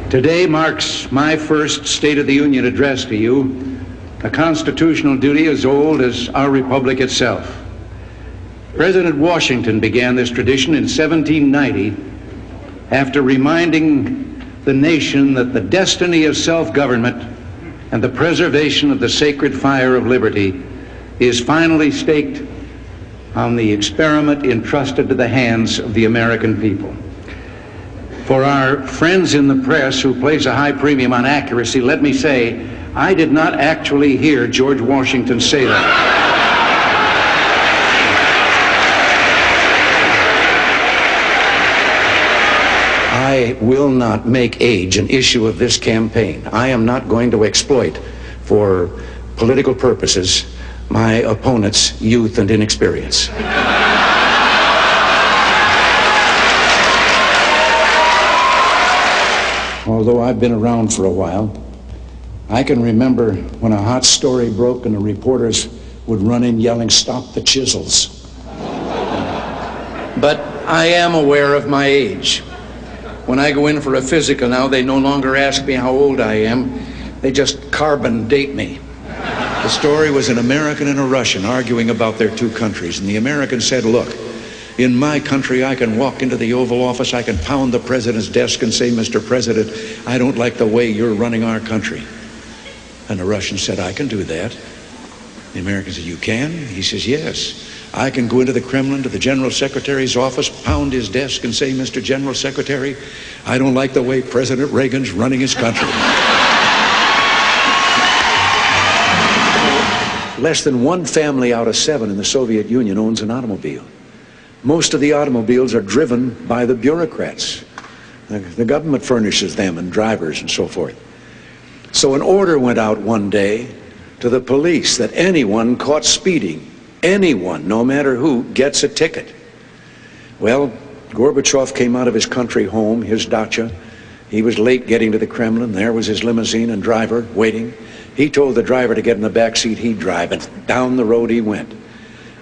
Today marks my first State of the Union address to you, a constitutional duty as old as our republic itself. President Washington began this tradition in 1790 after reminding the nation that the destiny of self-government and the preservation of the sacred fire of liberty is finally staked on the experiment entrusted to the hands of the American people. For our friends in the press who place a high premium on accuracy, let me say, I did not actually hear George Washington say that. I will not make age an issue of this campaign. I am not going to exploit, for political purposes, my opponent's youth and inexperience. Although I've been around for a while, I can remember when a hot story broke and the reporters would run in yelling, "Stop the chisels." But I am aware of my age. When I go in for a physical now, they no longer ask me how old I am. They just carbon date me. The story was an American and a Russian arguing about their two countries, and the American said, "Look, in my country, I can walk into the Oval Office, I can pound the president's desk and say, 'Mr. President, I don't like the way you're running our country.'" And the Russian said, "I can do that." The American said, "You can?" He says, "Yes. I can go into the Kremlin to the General Secretary's office, pound his desk and say, 'Mr. General Secretary, I don't like the way President Reagan's running his country.'" Less than one family out of 7 in the Soviet Union owns an automobile. Most of the automobiles are driven by the bureaucrats. The government furnishes them and drivers and so forth. So an order went out one day to the police that anyone caught speeding, anyone, no matter who, gets a ticket. Well, Gorbachev came out of his country home, his dacha. He was late getting to the Kremlin. There was his limousine and driver waiting. He told the driver to get in the back seat, he'd drive, and down the road he went.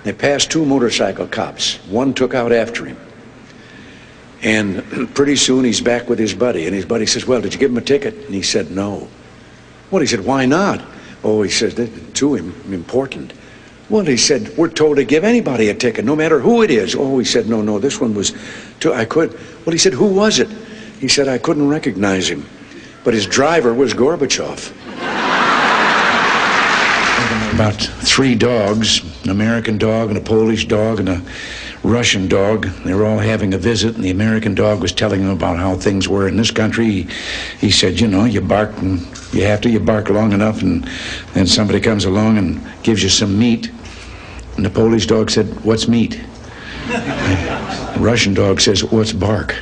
They passed 2 motorcycle cops. One took out after him. And pretty soon he's back with his buddy. And his buddy says, "Well, did you give him a ticket?" And he said, "No." Well, he said, "Why not?" Oh, he said, "Too important." Well, he said, "We're told to give anybody a ticket, no matter who it is." Oh, he said, no, this one was too, I could. Well, he said, "Who was it?" He said, "I couldn't recognize him. But his driver was Gorbachev." About 3 dogs, an American dog and a Polish dog and a Russian dog. They were all having a visit, and the American dog was telling them about how things were in this country. He said, "You know, you bark and you bark long enough, and then somebody comes along and gives you some meat." And the Polish dog said, "What's meat?" The Russian dog says, "What's bark?"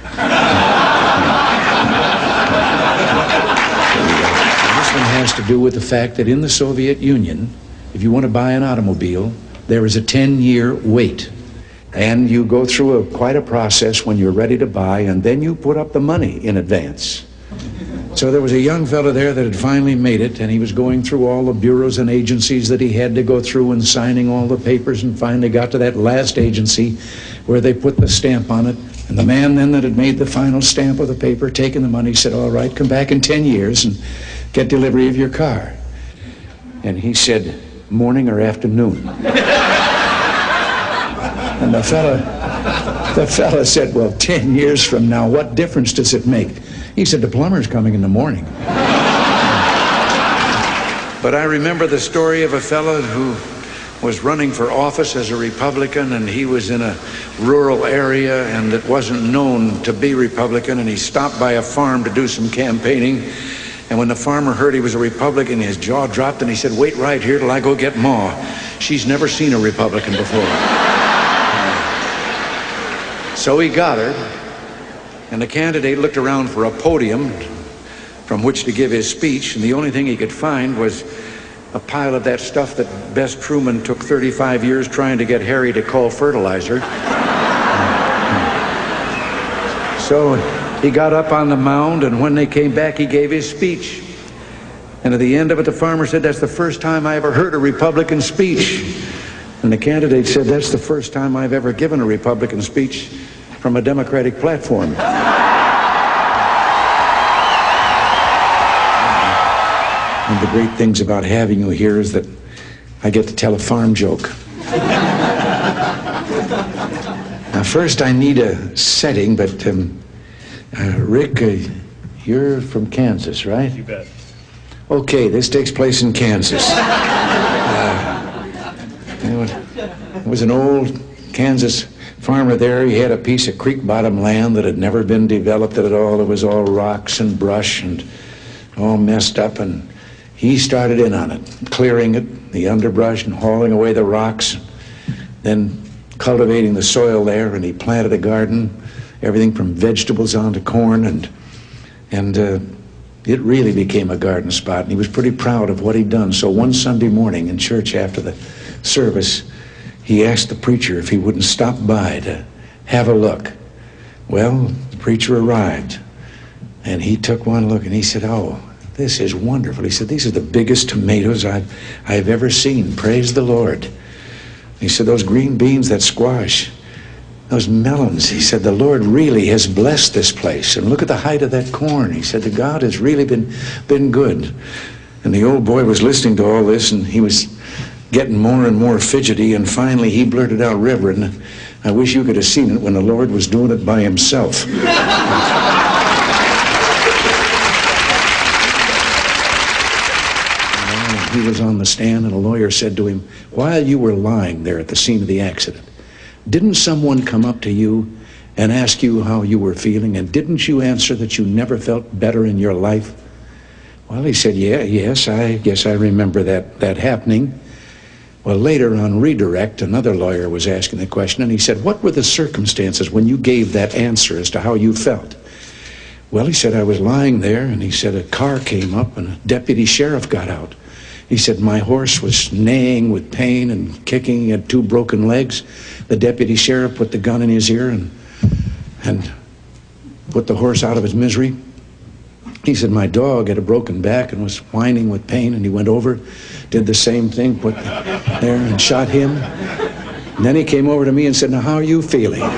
This one has to do with the fact that in the Soviet Union, if you want to buy an automobile, there is a 10-year wait. And you go through quite a process when you're ready to buy, and then you put up the money in advance. So there was a young fellow there that had finally made it, and he was going through all the bureaus and agencies that he had to go through and signing all the papers, and finally got to that last agency where they put the stamp on it. And the man then that had made the final stamp of the paper, taking the money, said, "All right, come back in 10 years and get delivery of your car." And he said, "Morning or afternoon?" And the fella said, "Well, 10 years from now, what difference does it make?" He said, "The plumber's coming in the morning." But I remember the story of a fellow who was running for office as a Republican, and he was in a rural area and it wasn't known to be Republican, and he stopped by a farm to do some campaigning. And when the farmer heard he was a Republican, his jaw dropped, and he said, "Wait right here till I go get Ma. She's never seen a Republican before." So he got her, and the candidate looked around for a podium from which to give his speech, and the only thing he could find was a pile of that stuff that Bess Truman took 35 years trying to get Harry to call fertilizer. So he got up on the mound, and when they came back, he gave his speech. And at the end of it, the farmer said, "That's the first time I ever heard a Republican speech." And the candidate said, "That's the first time I've ever given a Republican speech from a Democratic platform." One of the great things about having you here is that I get to tell a farm joke. Now, first I need a setting, but Rick, you're from Kansas, right? You bet. Okay, this takes place in Kansas. There was an old Kansas farmer there. He had a piece of creek bottom land that had never been developed at all. It was all rocks and brush and all messed up, and he started in on it, clearing it, the underbrush, and hauling away the rocks, then cultivating the soil there, and he planted a garden, everything from vegetables on to corn, and it really became a garden spot, and he was pretty proud of what he'd done. So one Sunday morning in church after the service, he asked the preacher if he wouldn't stop by to have a look. Well, the preacher arrived, and he took one look, and he said, "Oh, this is wonderful." He said, "These are the biggest tomatoes I've ever seen. Praise the Lord." He said, "Those green beans, that squash, those melons," he said, "the Lord really has blessed this place. And look at the height of that corn." He said, "The God has really been good." And the old boy was listening to all this, and he was getting more and more fidgety, and finally he blurted out, "Reverend, I wish you could have seen it when the Lord was doing it by himself." He was on the stand, and a lawyer said to him, "While you were lying there at the scene of the accident, didn't someone come up to you and ask you how you were feeling, and didn't you answer that you never felt better in your life?" Well, he said, yes, I guess I remember that happening. Well, later on redirect, another lawyer was asking the question, and he said, "What were the circumstances when you gave that answer as to how you felt?" Well, he said, "I was lying there," and he said, "a car came up and a deputy sheriff got out. He said, my horse was neighing with pain and kicking. He had 2 broken legs. The deputy sheriff put the gun in his ear and put the horse out of his misery. He said, my dog had a broken back and was whining with pain, and he went over, did the same thing, put there and shot him. And then he came over to me and said, now, how are you feeling?" I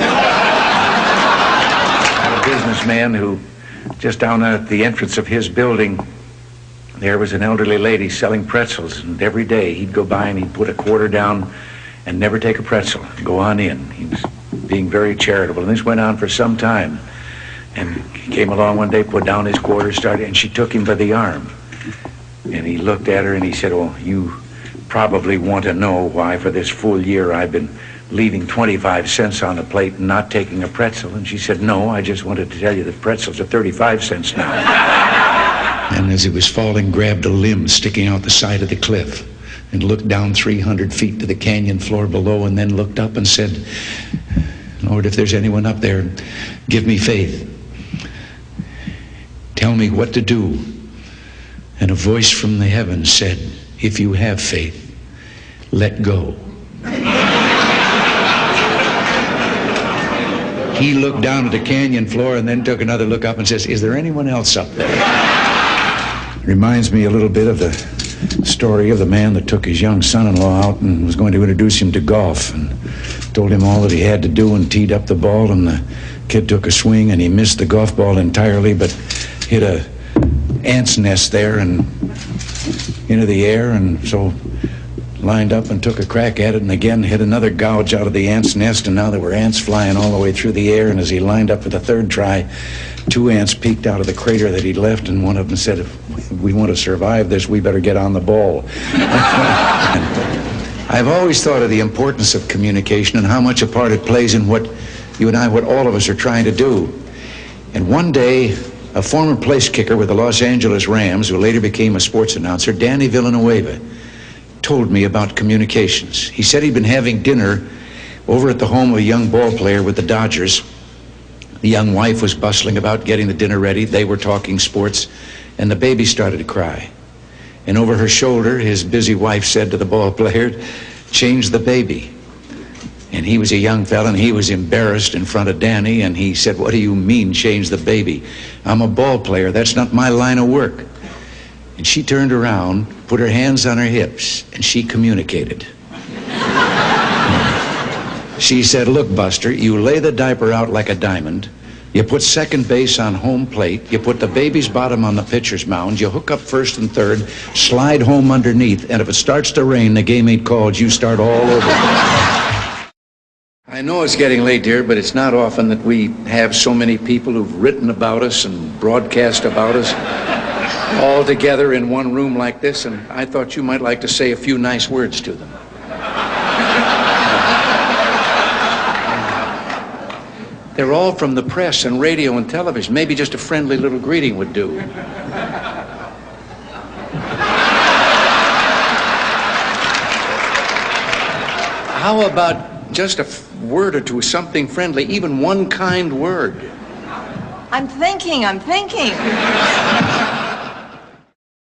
had a businessman who, just down at the entrance of his building, there was an elderly lady selling pretzels, and every day he'd go by and he'd put a quarter down and never take a pretzel, go on in. He was being very charitable, and this went on for some time. And he came along one day, put down his quarter, and she took him by the arm. And he looked at her and he said, "Oh, you probably want to know why for this full year I've been leaving 25 cents on the plate and not taking a pretzel." And she said, "No, I just wanted to tell you that pretzels are 35 cents now. And as he was falling, grabbed a limb sticking out the side of the cliff and looked down 300 feet to the canyon floor below, and then looked up and said, "Lord, if there's anyone up there, give me faith. Tell me what to do." And a voice from the heavens said, "If you have faith, let go." He looked down at the canyon floor and then took another look up and says, "Is there anyone else up there?" Reminds me a little bit of the story of the man that took his young son-in-law out and was going to introduce him to golf, and told him all that he had to do, and teed up the ball, and the kid took a swing and he missed the golf ball entirely, but hit a ant's nest there and into the air, and so lined up and took a crack at it, and again hit another gouge out of the ant's nest, and now there were ants flying all the way through the air. And as he lined up for the third try, 2 ants peeked out of the crater that he'd left, and one of them said, "If we want to survive this, we better get on the ball." I've always thought of the importance of communication and how much a part it plays in what you and I, what all of us are trying to do. And one day, a former place kicker with the Los Angeles Rams, who later became a sports announcer, Danny Villanueva, told me about communications. He said he'd been having dinner over at the home of a young ball player with the Dodgers. The young wife was bustling about getting the dinner ready. They were talking sports, and the baby started to cry. And over her shoulder, his busy wife said to the ball player, "Change the baby." And he was a young fella, and he was embarrassed in front of Danny, and he said, "What do you mean, change the baby? I'm a ball player. That's not my line of work." And she turned around, put her hands on her hips, and she communicated. She said, "Look, Buster, you lay the diaper out like a diamond, You put second base on home plate. You put the baby's bottom on the pitcher's mound. You hook up first and third, slide home underneath, and if it starts to rain, the game ain't called. You start all over. I know it's getting late, dear, but it's not often that we have so many people who've written about us and broadcast about us all together in one room like this, and I thought you might like to say a few nice words to them. They're all from the press and radio and television. Maybe just a friendly little greeting would do. How about just a word or two, something friendly, even one kind word? I'm thinking.